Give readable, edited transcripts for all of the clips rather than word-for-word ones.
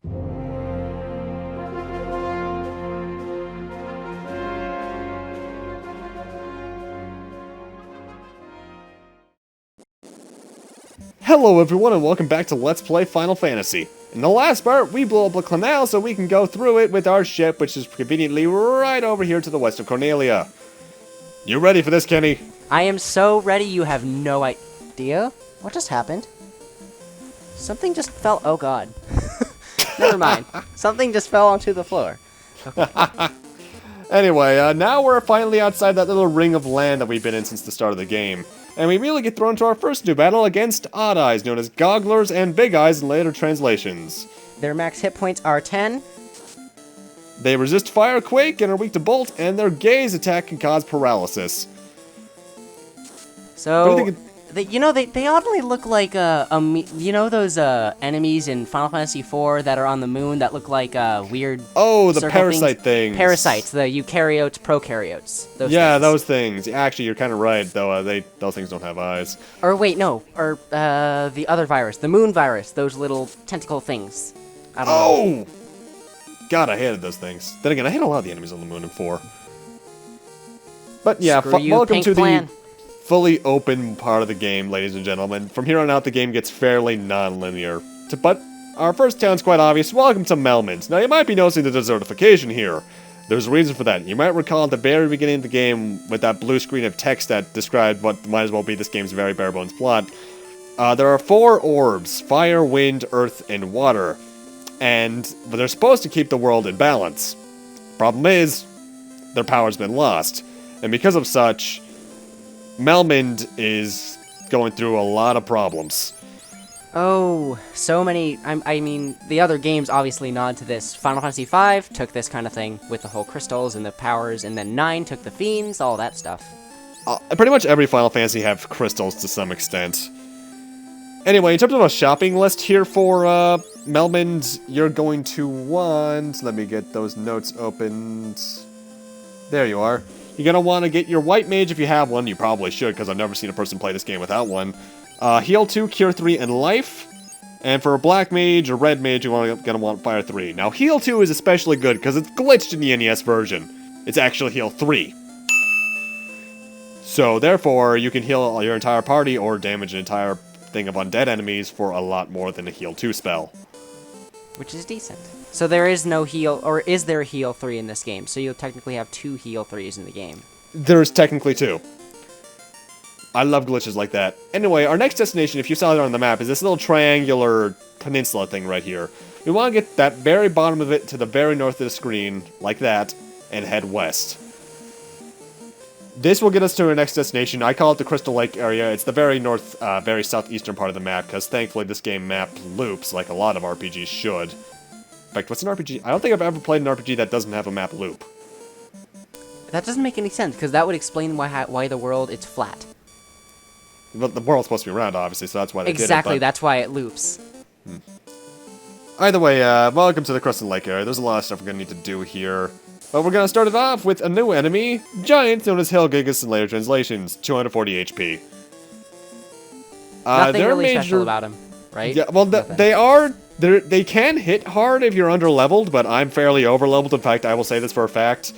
Hello everyone and welcome back to Let's Play Final Fantasy. In the last part, we blew up a canal so we can go through it with our ship, which is conveniently right over here to the west of Cornelia. You ready for this, Kenny? I am so ready you have no idea. What just happened? Something just fell. Oh god. Never mind. Something just fell onto the floor. Okay. Anyway, now we're finally outside that little ring of land that we've been in since the start of the game. And we immediately get thrown to our first new battle against Odd Eyes, known as Gogglers and Big Eyes in later translations. Their max hit points are 10. They resist fire, quake, and are weak to bolt, and their gaze attack can cause paralysis. So, they oddly look like, you know those enemies in Final Fantasy IV that are on the moon that look like weird... Oh, the parasite things. Parasites, the eukaryotes, prokaryotes. Those things. Actually, you're kind of right, though. Those things don't have eyes. Or wait, no. Or the other virus, the moon virus, those little tentacle things. I don't know. God, I hated those things. Then again, I hate a lot of the enemies on the moon in 4. But yeah, welcome to the fully open part of the game, ladies and gentlemen. From here on out, the game gets fairly non-linear. But our first town's quite obvious. Welcome to Melmond. Now, you might be noticing the desertification here. There's a reason for that. You might recall at the very beginning of the game with that blue screen of text that described what might as well be this game's very bare-bones plot. There are 4 orbs: fire, wind, earth, and water. And they're supposed to keep the world in balance. Problem is, their power's been lost. And because of such, Melmond is going through a lot of problems. Oh, so many. I mean, the other games obviously nod to this. Final Fantasy V took this kind of thing with the whole crystals and the powers, and then 9 took the fiends, all that stuff. Pretty much every Final Fantasy have crystals to some extent. Anyway, in terms of a shopping list here for Melmond, you're going to want... Let me get those notes opened. There you are. You're going to want to get your White Mage if you have one. You probably should, because I've never seen a person play this game without one. Heal 2, Cure 3, and Life. And for a Black Mage or Red Mage, you're going to want Fire 3. Now, Heal 2 is especially good, because it's glitched in the NES version. It's actually Heal 3. So, therefore, you can heal your entire party or damage an entire thing of undead enemies for a lot more than a Heal 2 spell. Which is decent. So there is no heal, or is there a heal 3 in this game? So you'll technically have 2 heal 3s in the game. There's technically 2. I love glitches like that. Anyway, our next destination, if you saw it on the map, is this little triangular peninsula thing right here. We want to get that very bottom of it to the very north of the screen, like that, and head west. This will get us to our next destination. I call it the Crystal Lake area. It's the very north, very southeastern part of the map, because thankfully this game map loops like a lot of RPGs should. In fact, what's an RPG? I don't think I've ever played an RPG that doesn't have a map loop. That doesn't make any sense, because that would explain why the world is flat. Well, the world's supposed to be round, obviously, so that's why they did it. Exactly, that's why it loops. Either way, welcome to the Crystal Lake area. There's a lot of stuff we're going to need to do here. But we're going to start it off with a new enemy, giants known as Hellgigas in later translations, 240 HP. Nothing really special about them, right? Yeah, well, they can hit hard if you're under-leveled, but I'm fairly over-leveled. In fact, I will say this for a fact.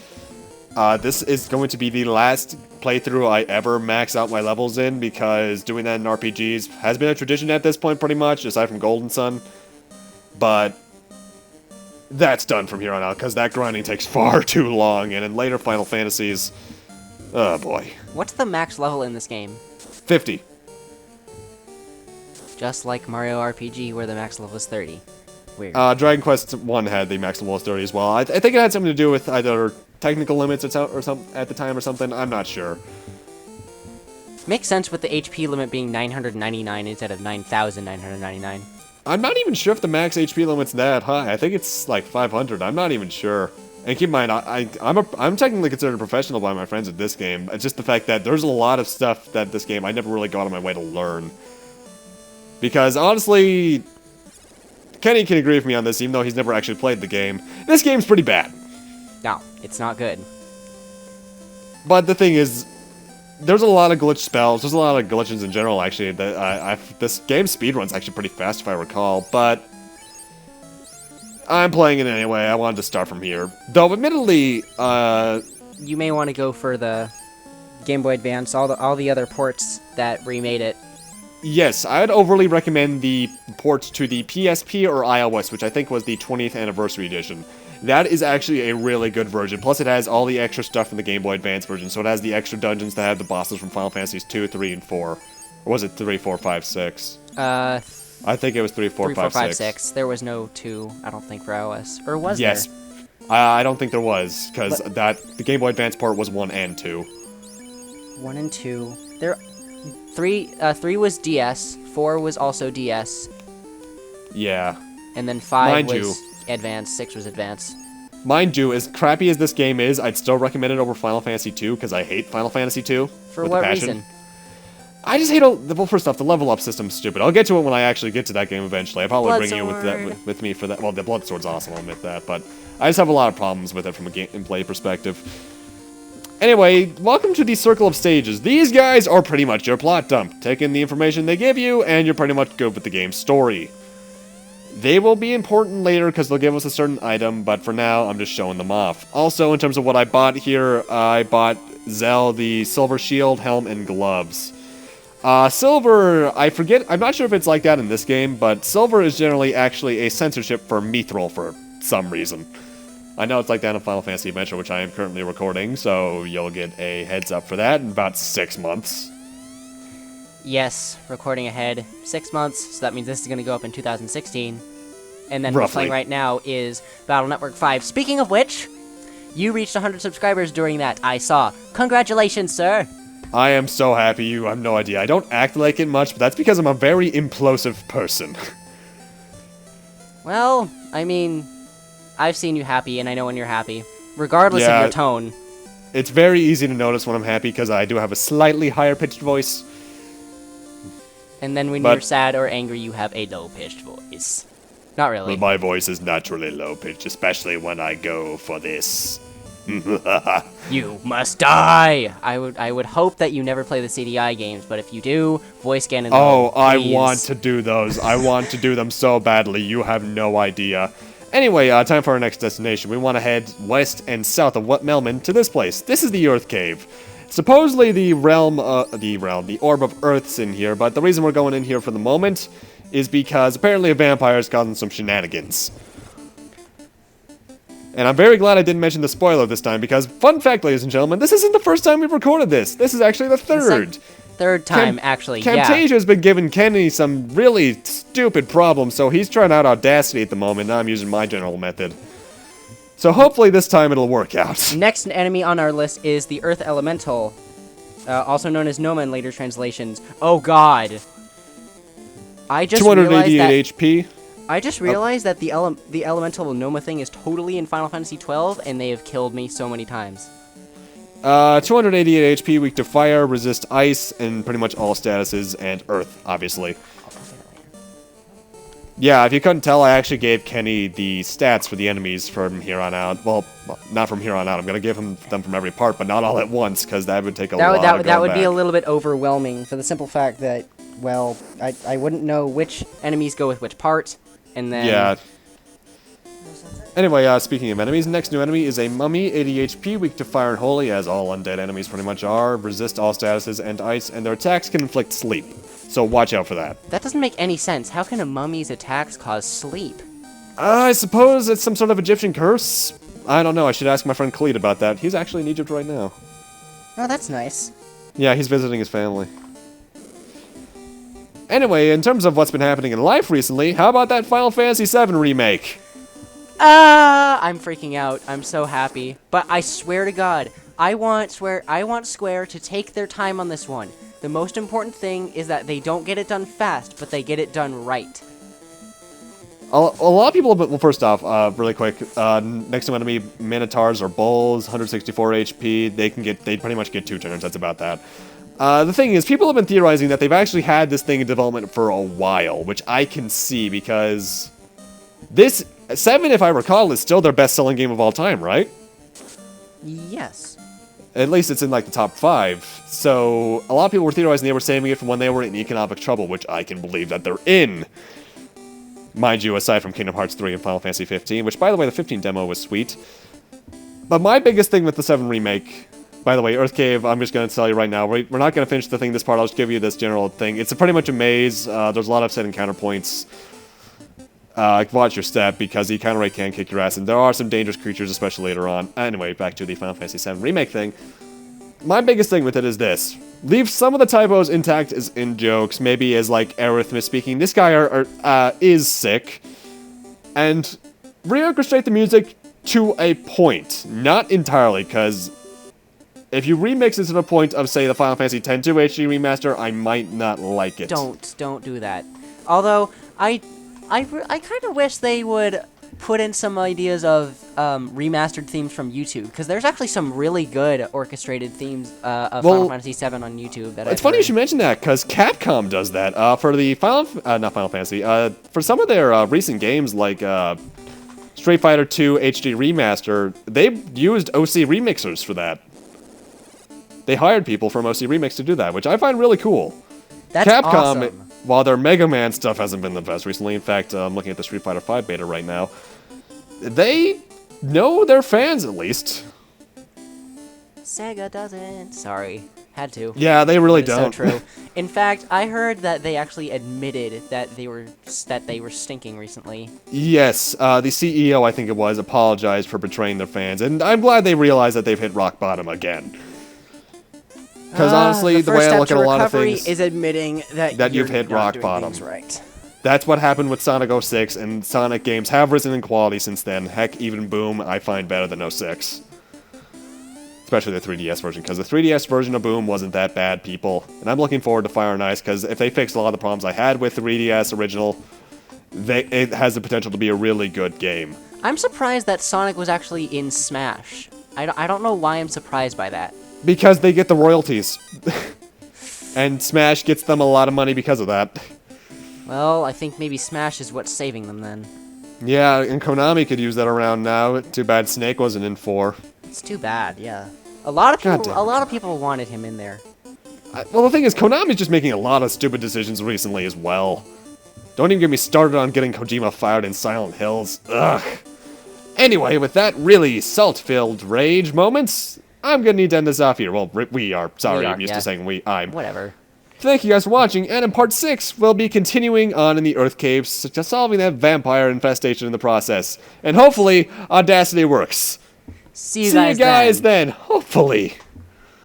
This is going to be the last playthrough I ever max out my levels in, because doing that in RPGs has been a tradition at this point, pretty much, aside from Golden Sun. But that's done from here on out, because that grinding takes far too long, and in later Final Fantasies, oh boy. What's the max level in this game? 50. Just like Mario RPG, where the max level is 30. Weird. Dragon Quest 1 had the max level of 30 as well. I think it had something to do with either technical limits or something at the time or something. I'm not sure. Makes sense with the HP limit being 999 instead of 9,999. I'm not even sure if the max HP limit's that high. I think it's like 500. I'm not even sure. And keep in mind, I'm technically considered a professional by my friends at this game. It's just the fact that there's a lot of stuff that this game I never really got on my way to learn. Because honestly, Kenny can agree with me on this, even though he's never actually played the game. This game's pretty bad. No, it's not good. But the thing is, there's a lot of glitch spells. There's a lot of glitches in general, actually. This game's speedrun's actually pretty fast, if I recall. But I'm playing it anyway. I wanted to start from here. Though, admittedly, you may want to go for the Game Boy Advance, all the other ports that remade it. Yes, I'd overly recommend the ports to the PSP or iOS, which I think was the 20th anniversary edition. That is actually a really good version. Plus, it has all the extra stuff in the Game Boy Advance version. So it has the extra dungeons that have the bosses from Final Fantasies 2, 3, and 4. Or was it 3, 4, 5, 6? I think it was 3, 4, 5, 6. 6. There was no 2, I don't think, for iOS. Or was there? Yes. I don't think there was, because the Game Boy Advance port was 1 and 2. 1 and 2. 3 was DS, 4 was also DS. Yeah. And then 5 was Advance, 6 was Advance. Mind you, as crappy as this game is, I'd still recommend it over Final Fantasy 2, because I hate Final Fantasy 2. For what reason? I just hate well, first off, the level up system's stupid. I'll get to it when I actually get to that game eventually. I'll probably bring you with me for that. Well, the Bloodsword's awesome, I'll admit that, but I just have a lot of problems with it from a gameplay perspective. Anyway, welcome to the Circle of Stages. These guys are pretty much your plot dump. Take in the information they give you, and you're pretty much good with the game's story. They will be important later because they'll give us a certain item, but for now, I'm just showing them off. Also, in terms of what I bought here, I bought Zell the Silver Shield, Helm, and Gloves. Silver, I forget, I'm not sure if it's like that in this game, but Silver is generally actually a censorship for Mithril for some reason. I know it's like that in Final Fantasy Adventure, which I am currently recording, so you'll get a heads up for that in about 6 months. Yes, recording ahead. 6 months, so that means this is going to go up in 2016. And then Roughly. What's playing right now is Battle Network 5. Speaking of which, you reached 100 subscribers during that, I saw. Congratulations, sir! I am so happy, you have no idea. I don't act like it much, but that's because I'm a very implosive person. Well, I mean, I've seen you happy, and I know when you're happy. Regardless of your tone. It's very easy to notice when I'm happy, because I do have a slightly higher-pitched voice. And then when you're sad or angry, you have a low-pitched voice. Not really. Well, my voice is naturally low-pitched, especially when I go for this. You must die! I would hope that you never play the CDI games, but if you do, voice Ganon. Oh, I want to do those. I want to do them so badly. You have no idea. Anyway, time for our next destination. We want to head west and south of Melman to this place. This is the Earth Cave. Supposedly the Orb of Earth's in here, but the reason we're going in here for the moment is because apparently a vampire is causing some shenanigans. And I'm very glad I didn't mention the spoiler this time, because, fun fact, ladies and gentlemen, this isn't the first time we've recorded this. This is actually the third. Third time, actually, Camtasia's been giving Kenny some really stupid problems, so he's trying out Audacity at the moment, and I'm using my general method. So hopefully this time it'll work out. Next enemy on our list is the Earth Elemental, also known as Noma in later translations. Oh god. I just 288 HP. I just realized that the Elemental Noma thing is totally in Final Fantasy 12, and they have killed me so many times. 288 HP, weak to fire, resist ice, and pretty much all statuses, and earth, obviously. Yeah, if you couldn't tell, I actually gave Kenny the stats for the enemies from here on out. Well, not from here on out. I'm going to give him them from every part, but not all at once, because that would take a lot of going That would back. be a little bit overwhelming, for the simple fact that, well, I wouldn't know which enemies go with which part, and then... Yeah. Anyway, speaking of enemies, next new enemy is a mummy, 80 HP, weak to fire and holy, as all undead enemies pretty much are, resist all statuses and ice, and their attacks can inflict sleep. So watch out for that. That doesn't make any sense. How can a mummy's attacks cause sleep? I suppose it's some sort of Egyptian curse. I don't know, I should ask my friend Khalid about that. He's actually in Egypt right now. Oh, that's nice. Yeah, he's visiting his family. Anyway, in terms of what's been happening in life recently, how about that Final Fantasy VII remake? I'm freaking out. I'm so happy. But I swear to God, I want Square to take their time on this one. The most important thing is that they don't get it done fast, but they get it done right. A lot of people, well, first off, really quick, next to enemy, Minotaurs or Bulls, 164 HP, they pretty much get 2 turns, that's about that. The thing is, people have been theorizing that they've actually had this thing in development for a while, which I can see, because this, 7, if I recall, is still their best-selling game of all time, right? Yes. At least it's in, like, the top 5. So, a lot of people were theorizing they were saving it from when they were in economic trouble, which I can believe that they're in. Mind you, aside from Kingdom Hearts 3 and Final Fantasy 15, which, by the way, the 15 demo was sweet. But my biggest thing with the 7 remake... By the way, Earth Cave, I'm just going to tell you right now, we're not going to finish the thing this part, I'll just give you this general thing. It's pretty much a maze, there's a lot of set encounter points. Watch your step, because the encounter rate can kick your ass, and there are some dangerous creatures, especially later on. Anyway, back to the Final Fantasy 7 remake thing. My biggest thing with it is this. Leave some of the typos intact as in jokes, maybe as like Aerith misspeaking, this guy is sick, and reorchestrate the music to a point, not entirely, because if you remix it to the point of, say, the Final Fantasy X-2 HD remaster, I might not like it. Don't do that. Although, I kind of wish they would put in some ideas of remastered themes from YouTube, because there's actually some really good orchestrated themes of Final Fantasy VII on YouTube. It's funny you should mention that, because Capcom does that. For the not Final Fantasy, for some of their recent games, like Street Fighter 2 HD Remaster, they used OC remixers for that. They hired people from OC Remix to do that, which I find really cool. That's Capcom, awesome. While their Mega Man stuff hasn't been the best recently, in fact, I'm looking at the Street Fighter 5 beta right now, they know their fans, at least. Sega doesn't. Sorry. Had to. Yeah, they really don't. So true. In fact, I heard that they actually admitted that they were stinking recently. Yes, the CEO, I think it was, apologized for betraying their fans, and I'm glad they realized that they've hit rock bottom again. Because honestly, the way I look at a lot of things is admitting that you've hit rock bottom. Right. That's what happened with Sonic 06, and Sonic games have risen in quality since then. Heck, even Boom I find better than 06. Especially the 3DS version, because the 3DS version of Boom wasn't that bad, people. And I'm looking forward to Fire and Ice, because if they fix a lot of the problems I had with the 3DS original, it has the potential to be a really good game. I'm surprised that Sonic was actually in Smash. I don't know why I'm surprised by that. Because they get the royalties. And Smash gets them a lot of money because of that. Well, I think maybe Smash is what's saving them then. Yeah, and Konami could use that around now. Too bad Snake wasn't in 4. It's too bad, yeah. A lot of people wanted him in there. Well, the thing is, Konami's just making a lot of stupid decisions recently as well. Don't even get me started on getting Kojima fired in Silent Hills. Ugh. Anyway, with that really salt-filled rage moments, I'm gonna need to end this off here. Well, we are. Sorry, I'm used to saying I'm. Whatever. Thank you guys for watching, and in part 6, we'll be continuing on in the Earth Caves, just solving that vampire infestation in the process. And hopefully, Audacity works. See you guys then, hopefully.